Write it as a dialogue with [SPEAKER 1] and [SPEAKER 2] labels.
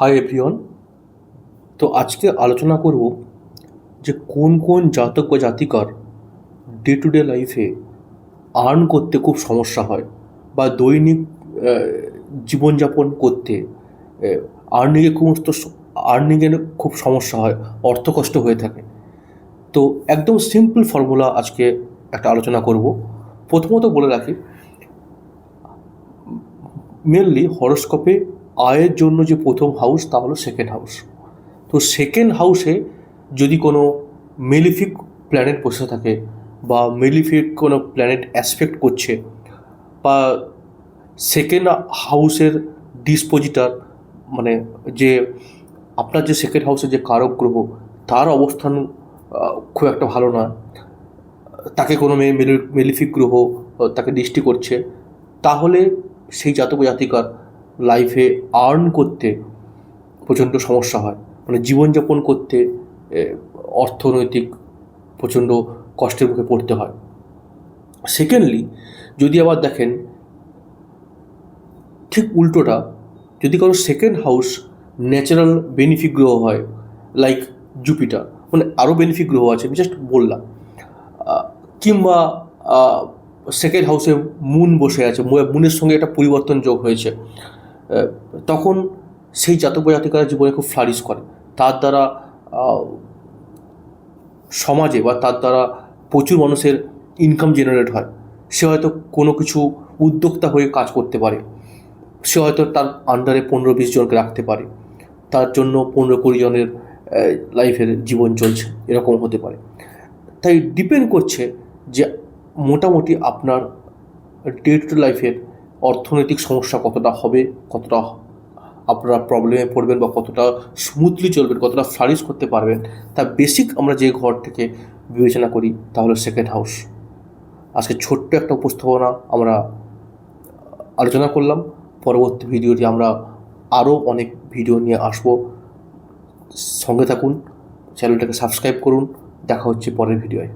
[SPEAKER 1] Hi everyone. তো আজকে আলোচনা করব যে কোন কোন জাতক বা জাতিকার ডে টু ডে লাইফে আর্ন করতে খুব সমস্যা হয় বা দৈনিক আহ, জীবনযাপন করতে আর্নিংয়ে আর্নিংয়ের খুব সমস্যা হয়, অর্থকষ্ট হয়ে থাকে। তো একদম সিম্পল ফর্মুলা আজকে একটা আলোচনা করব। প্রথমত বলে রাখি, মেনলি হরোস্কোপে আয়ের জন্য যে প্রথম হাউস তা হলো সেকেন্ড হাউস। তো সেকেন্ড হাউসে যদি কোনো মেলিফিক প্ল্যানেট বসে থাকে বা মেলিফিক কোনো প্ল্যানেট অ্যাসপেক্ট করছে, বা সেকেন্ড হাউসের ডিসপোজিটার, মানে যে আপনার যে সেকেন্ড হাউসের যে কারক গ্রহ তার অবস্থান খুব একটা ভালো নয়, তাকে কোনো মেলিফিক গ্রহ তাকে দৃষ্টি করছে, তাহলে সেই জাতক জাতিকার লাইফে আর্ন করতে প্রচণ্ড সমস্যা হয়, মানে জীবনযাপন করতে অর্থনৈতিক প্রচণ্ড কষ্টের মুখে পড়তে হয়। সেকেন্ডলি, যদি আবার দেখেন ঠিক উল্টোটা, যদি কারো সেকেন্ড হাউস ন্যাচারাল বেনিফিক গ্রহ হয়, লাইক জুপিটার, মানে আরও বেনিফিক গ্রহ আছে আমি জাস্ট বললাম, কিংবা সেকেন্ড হাউসে মুন বসে আছে, মুনের সঙ্গে একটা পরিবর্তন যোগ হয়েছে, তখন সেই জাতক বা জাতিকারা জীবনে খুব ফ্লারিশ করে। তার দ্বারা সমাজে বা তার দ্বারা প্রচুর মানুষের ইনকাম জেনারেট হয়। সে হয়তো কোনো কিছু উদ্যোক্তা হয়ে কাজ করতে পারে, সে হয়তো তার আন্ডারে 15-20 জনকে রাখতে পারে, তার জন্য 15-20 জনের লাইফের জীবন চলছে, এরকম হতে পারে। তাই ডিপেন্ড করছে যে মোটামুটি আপনার ডে টু ডে লাইফের অর্থনৈতিক সমস্যা কতটা হবে, কতটা আপনারা প্রবলেমে পড়বেন, বা কতটা স্মুথলি চলবেন, কতটা ফ্লারিশ করতে পারবেন। তা বেসিক আমরা যে ঘর থেকে বিবেচনা করি তা হলো সেকেন্ড হাউস। আজকে ছোট্ট একটা উপস্থাপনা আমরা আলোচনা করলাম। পরবর্তী ভিডিওটি আমরা আরও অনেক ভিডিও নিয়ে আসব। সঙ্গে থাকুন, চ্যানেলটাকে সাবস্ক্রাইব করুন। দেখা হচ্ছে পরের ভিডিওয়।